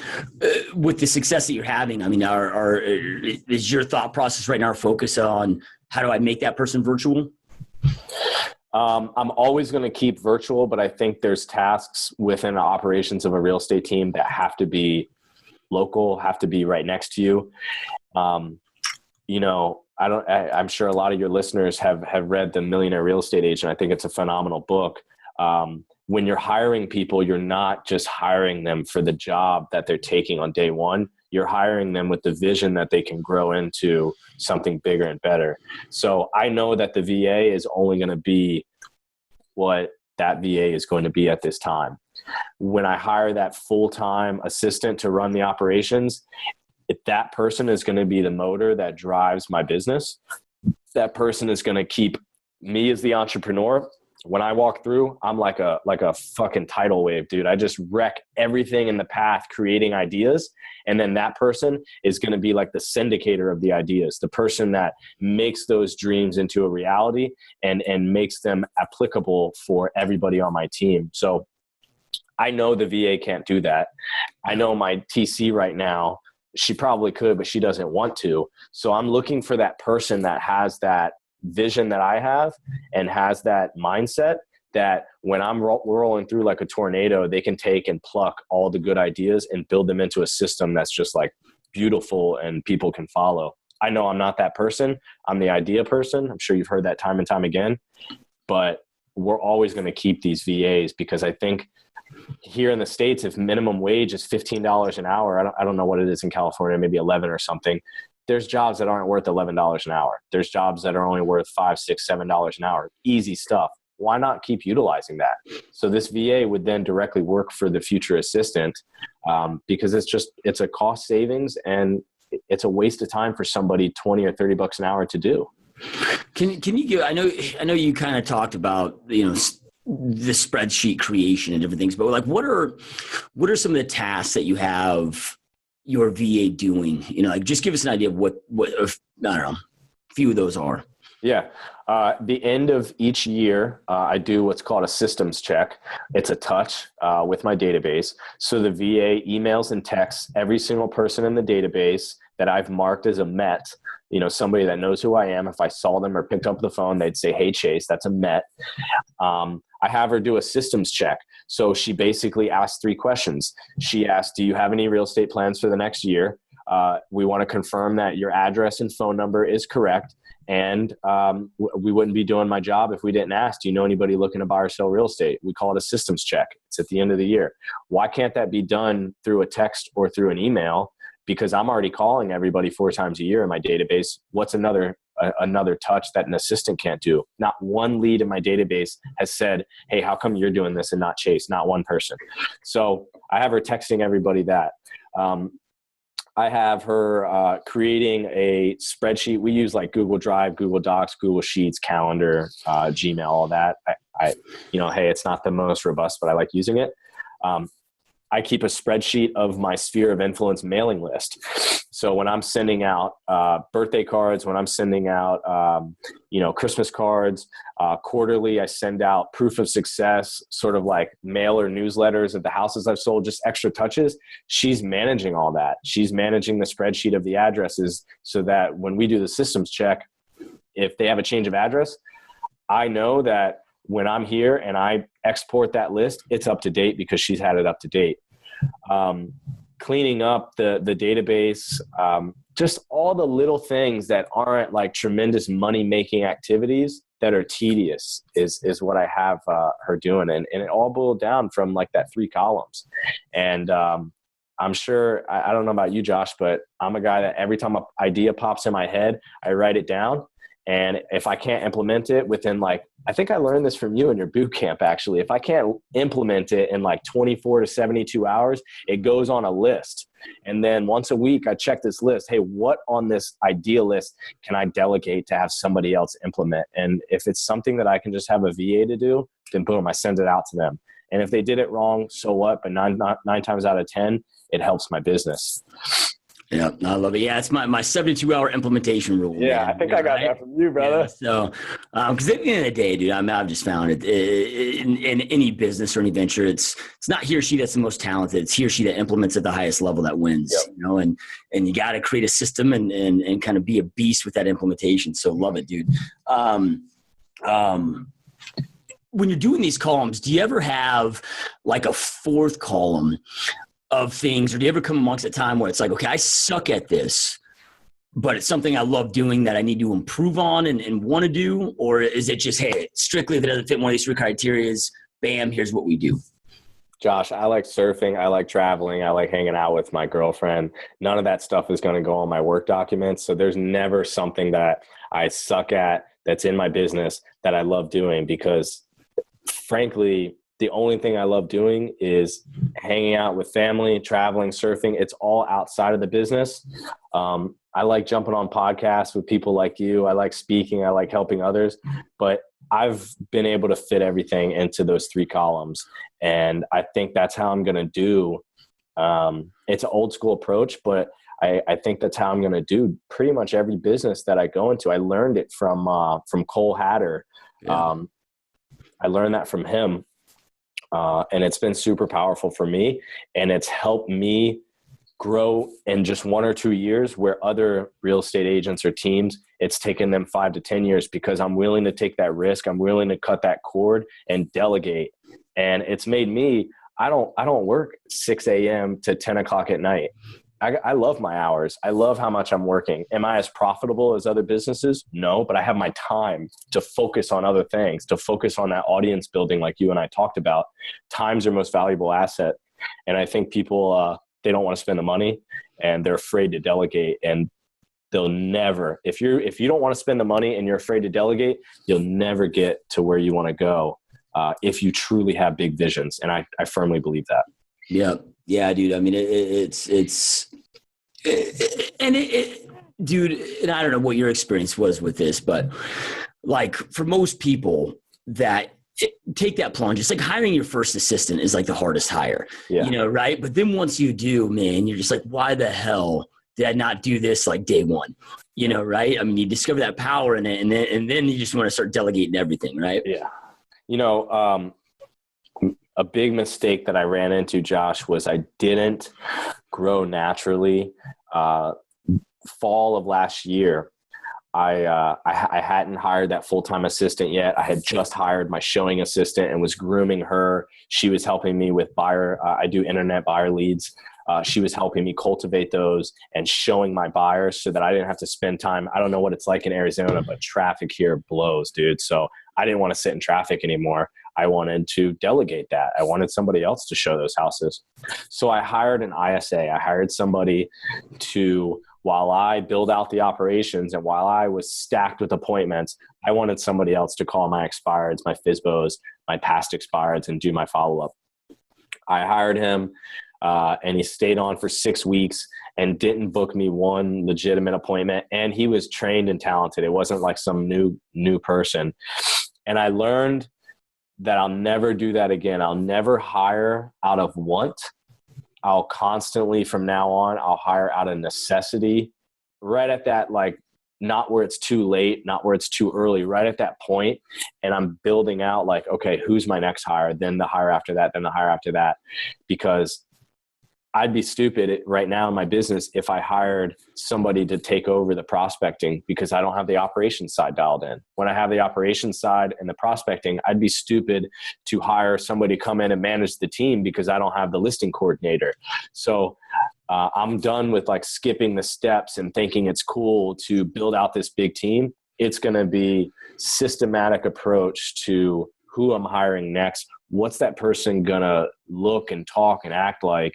A: with the success that you're having, I mean, is your thought process right now focus on how do I make that person virtual?
B: I'm always going to keep virtual, but I think there's tasks within the operations of a real estate team that have to be local, have to be right next to you. You know, I'm sure a lot of your listeners have read The Millionaire Real Estate Agent. I think it's a phenomenal book. When you're hiring people, you're not just hiring them for the job that they're taking on day one. You're hiring them with the vision that they can grow into something bigger and better. So I know that the VA is only going to be what that VA is going to be at this time. When I hire that full-time assistant to run the operations, if that person is going to be the motor that drives my business, that person is going to keep me as the entrepreneur. When I walk through, I'm like a fucking tidal wave, dude. I just wreck everything in the path, creating ideas. And then that person is going to be like the syndicator of the ideas, the person that makes those dreams into a reality and makes them applicable for everybody on my team. So I know the VA can't do that. I know my TC right now she probably could, but she doesn't want to. So I'm looking for that person that has that vision that I have and has that mindset that when I'm rolling through like a tornado, they can take and pluck all the good ideas and build them into a system that's just like beautiful and people can follow. I know I'm not that person. I'm the idea person. I'm sure you've heard that time and time again, but we're always going to keep these VAs because I think here in the States, if minimum wage is $15 an hour, I don't know what it is in California, maybe 11 or something. There's jobs that aren't worth $11 an hour. There's jobs that are only worth $5, $6, $7 an hour. Easy stuff. Why not keep utilizing that? So this VA would then directly work for the future assistant because it's a cost savings and it's a waste of time for somebody 20 or 30 bucks an hour to do.
A: Can you give, I know you kind of talked about, you know, the spreadsheet creation and different things, but like, what are some of the tasks that you have your VA doing? You know, like just give us an idea of what I don't know, a few of those are.
B: Yeah. The end of each year, I do what's called a systems check. It's a touch with my database. So the VA emails and texts every single person in the database that I've marked as a Met, you know, somebody that knows who I am. If I saw them or picked up the phone, they'd say, "Hey, Chase, that's a Met." I have her do a systems check. So she basically asks 3 questions. She asks, "Do you have any real estate plans for the next year? We want to confirm that your address and phone number is correct. And we wouldn't be doing my job if we didn't ask, do you know anybody looking to buy or sell real estate?" We call it a systems check. It's at the end of the year. Why can't that be done through a text or through an email? Because I'm already calling everybody 4 times a year in my database. What's another touch that an assistant can't do? Not one lead in my database has said, "Hey, how come you're doing this and not Chase?" Not one person. So I have her texting everybody that. I have her creating a spreadsheet. We use like Google Drive, Google Docs, Google Sheets, Calendar, Gmail, all that. Hey, it's not the most robust, but I like using it. I keep a spreadsheet of my sphere of influence mailing list. So when I'm sending out birthday cards, when I'm sending out, Christmas cards, quarterly, I send out proof of success, sort of like mailer newsletters of the houses I've sold, just extra touches. She's managing all that. She's managing the spreadsheet of the addresses so that when we do the systems check, if they have a change of address, I know that when I'm here and I export that list, it's up to date because she's had it up to date. Cleaning up the database, just all the little things that aren't like tremendous money-making activities that are tedious is what I have her doing. And it all boiled down from like that 3 columns. And I'm sure, I don't know about you, Josh, but I'm a guy that every time an idea pops in my head, I write it down. And if I can't implement it within I think I learned this from you in your boot camp, actually. If I can't implement it in 24 to 72 hours, it goes on a list. And then once a week, I check this list. Hey, what on this idea list can I delegate to have somebody else implement? And if it's something that I can just have a VA to do, then boom, I send it out to them. And if they did it wrong, so what? But nine times out of 10, it helps my business.
A: Yeah, I love it. Yeah, it's my 72-hour implementation rule.
B: Yeah,
A: man.
B: I think I got that from you, brother.
A: Yeah, so, because at the end of the day, dude, I've just found it in any business or any venture, it's not he or she that's the most talented. It's he or she that implements at the highest level that wins. Yep. And you got to create a system and kind of be a beast with that implementation. So love it, dude. When you're doing these columns, do you ever have like a 4th column of things, or do you ever come amongst a time where it's like, okay, I suck at this, but it's something I love doing that I need to improve on and want to do? Or is it just, hey, strictly if it doesn't fit one of these 3 criteria, bam, here's what we do?
B: Josh, I like surfing. I like traveling. I like hanging out with my girlfriend. None of that stuff is going to go on my work documents. So there's never something that I suck at that's in my business that I love doing, because frankly, the only thing I love doing is hanging out with family, traveling, surfing. It's all outside of the business. I like jumping on podcasts with people like you. I like speaking. I like helping others. But I've been able to fit everything into those 3 columns. And I think that's how I'm going to do. It's an old school approach, but I think that's how I'm going to do pretty much every business that I go into. I learned it from Cole Hatter. Yeah. I learned that from him. And it's been super powerful for me, and it's helped me grow in just 1 or 2 years, where other real estate agents or teams, it's taken them 5 to 10 years, because I'm willing to take that risk. I'm willing to cut that cord and delegate. And it's made me, I don't work 6 a.m. to 10 o'clock at night. I love my hours. I love how much I'm working. Am I as profitable as other businesses? No, but I have my time to focus on other things, to focus on that audience building like you and I talked about. Time's their most valuable asset. And I think people, they don't want to spend the money, and they're afraid to delegate, and they'll never, if you don't want to spend the money and you're afraid to delegate, you'll never get to where you want to go if you truly have big visions. And I firmly believe that.
A: Yeah. Yeah, dude. I mean, dude, and I don't know what your experience was with this, but like for most people that take that plunge, it's like hiring your first assistant is like the hardest hire, right? But then once you do, man, you're just like, why the hell did I not do this like day one? Right? I mean, you discover that power in it, and then you just want to start delegating everything, right?
B: Yeah. A big mistake that I ran into, Josh, was I didn't grow naturally. Fall of last year, I hadn't hired that full-time assistant yet. I had just hired my showing assistant and was grooming her. She was helping me with buyer. I do internet buyer leads. She was helping me cultivate those and showing my buyers so that I didn't have to spend time. I don't know what it's like in Arizona, but traffic here blows, dude. So I didn't want to sit in traffic anymore. I wanted to delegate that. I wanted somebody else to show those houses. So I hired an ISA. I hired somebody to, while I build out the operations and while I was stacked with appointments, I wanted somebody else to call my expireds, my FSBOs, my past expireds, and do my follow-up. I hired him, and he stayed on for 6 weeks and didn't book me one legitimate appointment. And he was trained and talented. It wasn't like some new person. And I learned that I'll never do that again. I'll never hire out of want. I'll constantly, from now on, I'll hire out of necessity, right at that, like, not where it's too late, not where it's too early, right at that point. And I'm building out like, okay, who's my next hire? Then the hire after that, then the hire after that. Because I'd be stupid right now in my business if I hired somebody to take over the prospecting, because I don't have the operations side dialed in. When I have the operations side and the prospecting, I'd be stupid to hire somebody to come in and manage the team because I don't have the listing coordinator. So I'm done with like skipping the steps and thinking it's cool to build out this big team. It's going to be systematic approach to who I'm hiring next. What's that person going to look and talk and act like?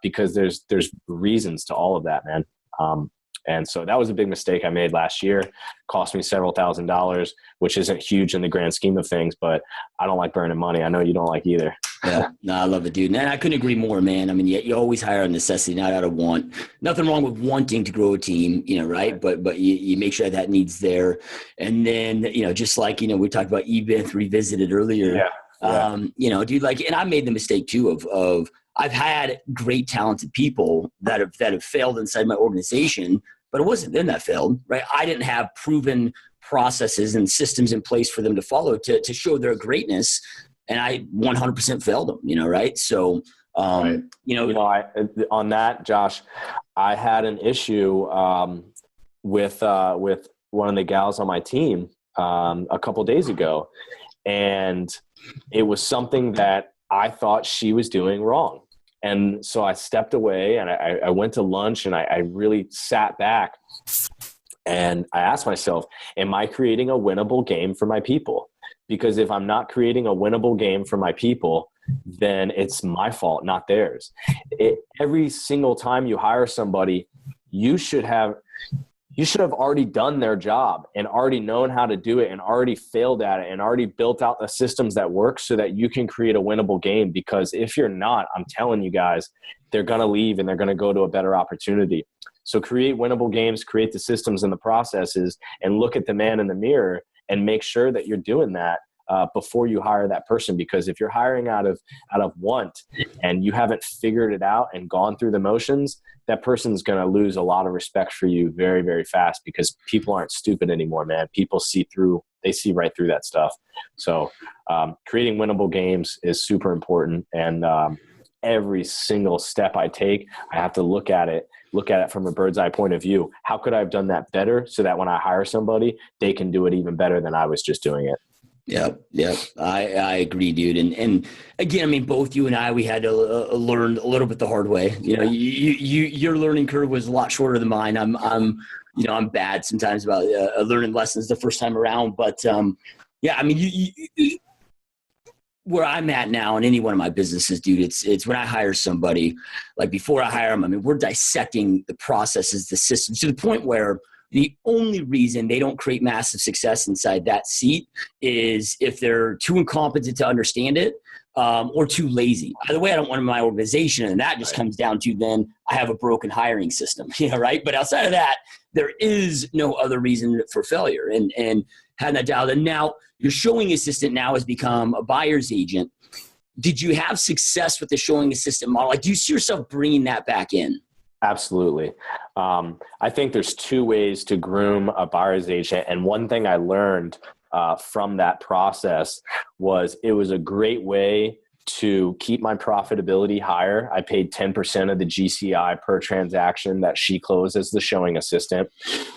B: Because there's reasons to all of that, man. And so that was a big mistake I made last year. Cost me several $1,000s, which isn't huge in the grand scheme of things, but I don't like burning money. I know you don't like either.
A: Yeah, no, I love it, dude. And I couldn't agree more, man. I mean, you always hire out of necessity, not out of want. Nothing wrong with wanting to grow a team, right? But you make sure that need's there. And then, just like, we talked about eBith Revisited earlier. Yeah. Dude, like, and I made the mistake too of I've had great talented people that have failed inside my organization, but it wasn't them that failed, right? I didn't have proven processes and systems in place for them to follow to show their greatness. And I 100% failed them, right? So,
B: right. On that, Josh, I had an issue with one of the gals on my team a couple days ago. And it was something that I thought she was doing wrong. And so I stepped away and I went to lunch and I really sat back and I asked myself, am I creating a winnable game for my people? Because if I'm not creating a winnable game for my people, then it's my fault, not theirs. Every single time you hire somebody, you should have already done their job and already known how to do it and already failed at it and already built out the systems that work so that you can create a winnable game. Because if you're not, I'm telling you guys, they're going to leave and they're going to go to a better opportunity. So create winnable games, create the systems and the processes, and look at the man in the mirror and make sure that you're doing that before you hire that person. Because if you're hiring out of want and you haven't figured it out and gone through the motions, that person's going to lose a lot of respect for you very, very fast, because people aren't stupid anymore, man. People see right through that stuff. So creating winnable games is super important. And every single step I take, I have to look at it from a bird's eye point of view. How could I have done that better so that when I hire somebody, they can do it even better than I was just doing it?
A: Yeah. I agree, dude. And again, I mean, both you and I, we had to learn a little bit the hard way. You know, your learning curve was a lot shorter than mine. I'm bad sometimes about learning lessons the first time around, but yeah, I mean, where I'm at now in any one of my businesses, dude, it's when I hire somebody, like before I hire them, I mean, we're dissecting the processes, the systems, to the point where the only reason they don't create massive success inside that seat is if they're too incompetent to understand it, or too lazy. Either way, I don't want my organization, and that just comes down to then I have a broken hiring system, right? But outside of that, there is no other reason for failure. And having that dialed in. Now, your showing assistant now has become a buyer's agent. Did you have success with the showing assistant model? Like, do you see yourself bringing that back in?
B: Absolutely. I think there's two ways to groom a buyer's agent. And one thing I learned from that process was it was a great way to keep my profitability higher. I paid 10% of the GCI per transaction that she closed as the showing assistant.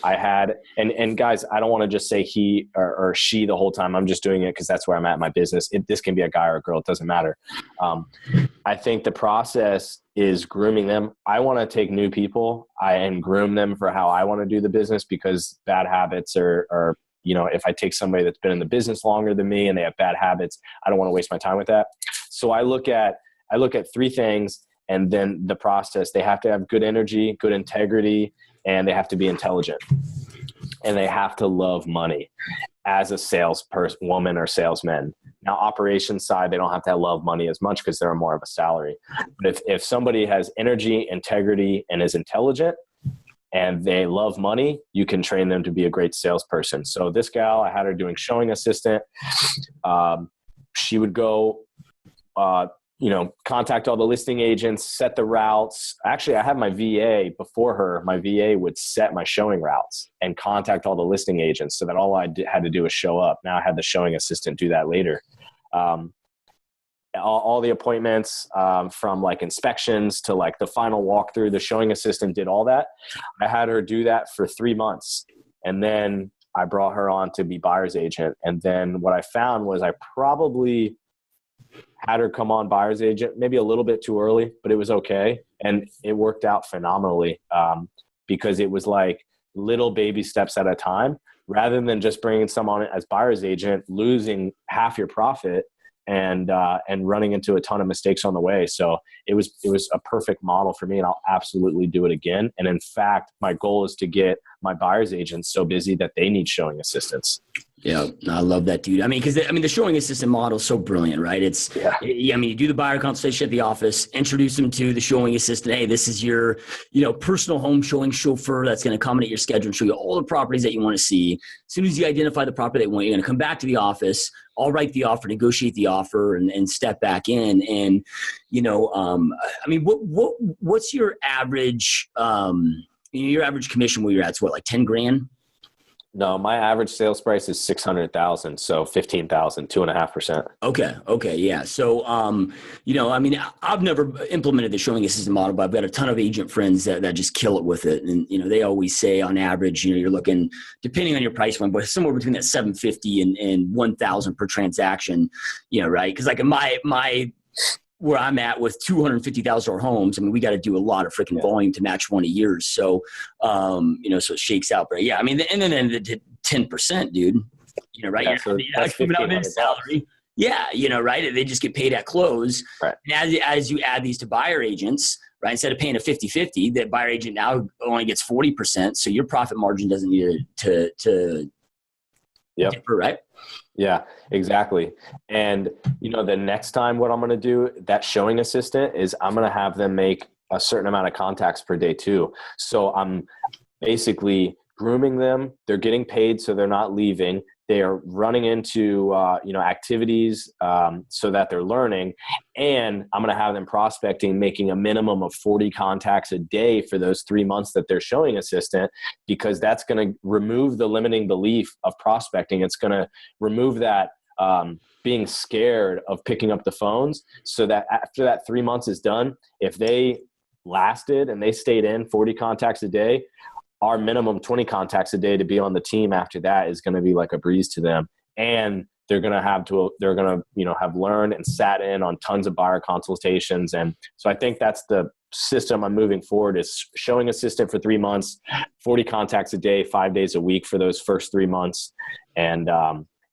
B: I had, and guys, I don't want to just say he or she the whole time. I'm just doing it because that's where I'm at in my business. This can be a guy or a girl. It doesn't matter. I think the process is grooming them. I want to take new people and groom them for how I want to do the business, because bad habits are, if I take somebody that's been in the business longer than me and they have bad habits, I don't want to waste my time with that. So I look at three things, and then the process. They have to have good energy, good integrity, and they have to be intelligent, and they have to love money as a salesperson, woman or salesman. Now, operations side, they don't have to love money as much because they're more of a salary. But if somebody has energy, integrity, and is intelligent, and they love money, you can train them to be a great salesperson. So this gal, I had her doing showing assistant. She would go, contact all the listing agents, set the routes. Actually, I had my VA before her. My VA would set my showing routes and contact all the listing agents, so that all I had to do was show up. Now I had the showing assistant do that later. All the appointments, from like inspections to like the final walkthrough, the showing assistant did all that. I had her do that for 3 months. And then I brought her on to be buyer's agent. And then what I found was I probably had her come on buyer's agent maybe a little bit too early, but it was okay. And it worked out phenomenally, because it was like little baby steps at a time, rather than just bringing someone as buyer's agent, losing half your profit and running into a ton of mistakes on the way. So it was a perfect model for me, and I'll absolutely do it again. And in fact, my goal is to get my buyer's agents so busy that they need showing assistants.
A: Yeah, I love that, dude. I mean, because the showing assistant model is so brilliant, right? You do the buyer consultation at the office, introduce them to the showing assistant. Hey, this is your, personal home showing chauffeur that's going to accommodate your schedule and show you all the properties that you want to see. As soon as you identify the property they want, you're going to come back to the office. I'll write the offer, negotiate the offer, and step back in. And, what's your average, your average commission where you're at? It's what, like 10 grand?
B: No, my average sales price is 600,000. So 15,000, 2.5%.
A: Okay. Yeah. So, I've never implemented the showing assistant model, but I've got a ton of agent friends that just kill it with it. And, they always say on average, you're looking, depending on your price point, but somewhere between that 750 and 1,000 per transaction, right? Cause like my where I'm at with $250,000 homes, I mean, we got to do a lot of freaking volume to match one of yours. So, so it shakes out. But yeah, I mean, and then the 10%, dude, right?
B: Yeah, so that's
A: coming out of their salary. Yeah, right? They just get paid at close.
B: Right.
A: And as you add these to buyer agents, right, instead of paying a 50-50, that buyer agent now only gets 40%. So your profit margin doesn't need to differ, right?
B: Yeah, exactly. And, the next time what I'm going to do, that showing assistant, is I'm going to have them make a certain amount of contacts per day too. So I'm basically grooming them. They're getting paid, so they're not leaving. They are running into, activities so that they're learning. And I'm going to have them prospecting, making a minimum of 40 contacts a day for those 3 months that they're showing assistant, because that's going to remove the limiting belief of prospecting. It's going to remove that being scared of picking up the phones, so that after that 3 months is done, if they lasted and they stayed in 40 contacts a day, our minimum 20 contacts a day to be on the team after that is going to be like a breeze to them. And they're going to have learned and sat in on tons of buyer consultations. And so I think that's the system I'm moving forward, is showing assistant for 3 months, 40 contacts a day, 5 days a week for those first 3 months. And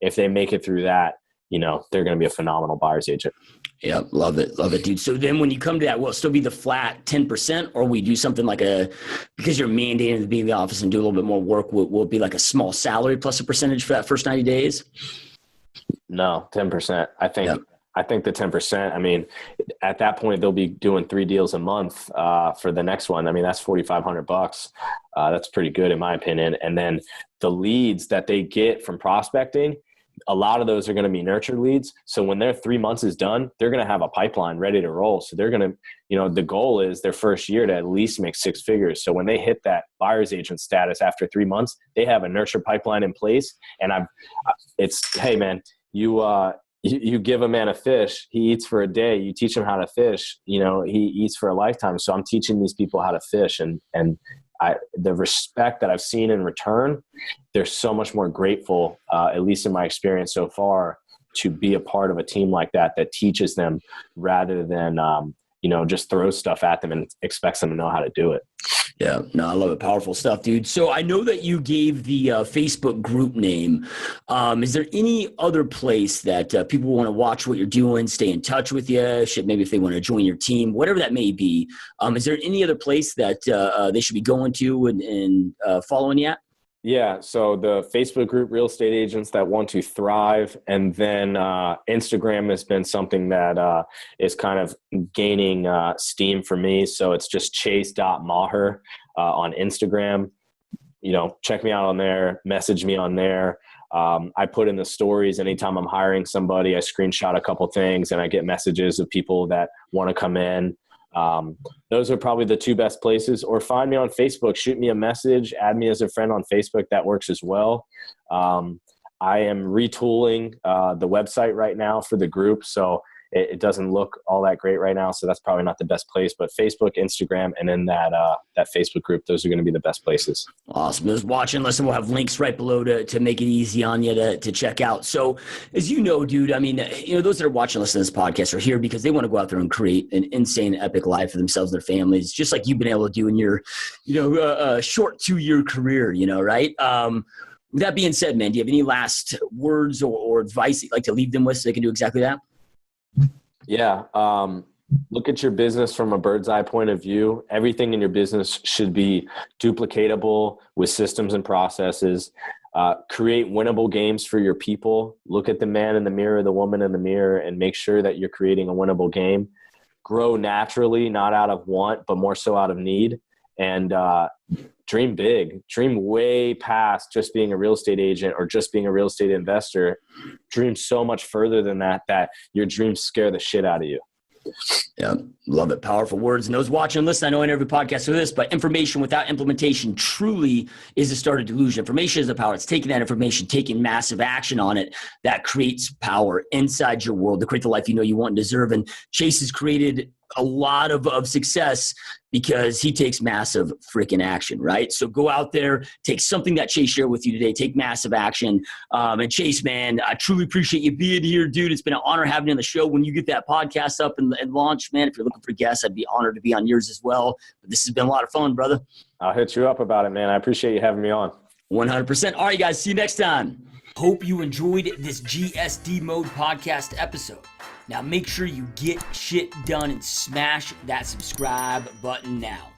B: if they make it through that, they're going to be a phenomenal buyer's agent.
A: Yeah, love it, dude. So then when you come to that, will it still be the flat 10%, or we do something like because you're mandated to be in the office and do a little bit more work, will it be like a small salary plus a percentage for that first 90 days?
B: No, 10%. I think.
A: Yep.
B: I think the 10%, I mean, at that point, they'll be doing 3 deals a month for the next one. I mean, that's $4,500. That's pretty good in my opinion. And then the leads that they get from prospecting, a lot of those are going to be nurtured leads. So when their 3 months is done, they're going to have a pipeline ready to roll. So they're going to, the goal is their first year to at least make 6 figures. So when they hit that buyer's agent status after 3 months, they have a nurture pipeline in place. And hey man, you give a man a fish, he eats for a day. You teach him how to fish, he eats for a lifetime. So I'm teaching these people how to fish, and the respect that I've seen in return, they're so much more grateful, at least in my experience so far, to be a part of a team like that teaches them rather than, just throw stuff at them and expects them to know how to do it.
A: Yeah, no, I love it. Powerful stuff, dude. So I know that you gave the Facebook group name. Is there any other place that people want to watch what you're doing, stay in touch with you, maybe if they want to join your team, whatever that may be? Is there any other place that they should be going to and following you at?
B: Yeah. So the Facebook group, Real Estate Agents That Want to Thrive. And then Instagram has been something that is kind of gaining steam for me. So it's just chase.maher on Instagram. Check me out on there, message me on there. I put in the stories anytime I'm hiring somebody, I screenshot a couple things and I get messages of people that want to come in. Those are probably the 2 best places. Or find me on Facebook, shoot me a message, add me as a friend on Facebook. That works as well. I am retooling the website right now for the group, so it doesn't look all that great right now. So that's probably not the best place, but Facebook, Instagram, and then that Facebook group, those are going to be the best places.
A: Awesome. Those watching, listen, we'll have links right below to make it easy on you to check out. So as you know, dude, I mean, those that are watching, listening to this podcast are here because they want to go out there and create an insane, epic life for themselves and their families, just like you've been able to do in your, short 2-year career, right? With that being said, man, do you have any last words or advice that you'd like to leave them with so they can do exactly that?
B: Yeah. Look at your business from a bird's eye point of view. Everything in your business should be duplicatable with systems and processes. Create winnable games for your people. Look at the man in the mirror, the woman in the mirror, and make sure that you're creating a winnable game. Grow naturally, not out of want, but more so out of need. And dream big. Dream way past just being a real estate agent or just being a real estate investor. Dream so much further than that your dreams scare the shit out of you.
A: Yeah, love it. Powerful words. And those watching and listening, I know in every podcast for this, but information without implementation truly is the start of delusion. Information is the power. It's taking that information, taking massive action on it that creates power inside your world to create the life you want and deserve. And Chase has created a lot of success because he takes massive freaking action, right? So go out there, take something that Chase shared with you today, take massive action. And Chase, man, I truly appreciate you being here, dude. It's been an honor having you on the show. When you get that podcast up and launch, man, if you're looking for guests, I'd be honored to be on yours as well. But this has been a lot of fun, brother.
B: I'll hit you up about it, man. I appreciate you having me on.
A: 100%. All right, guys, see you next time. Hope you enjoyed this GSD Mode podcast episode. Now make sure you get shit done and smash that subscribe button now.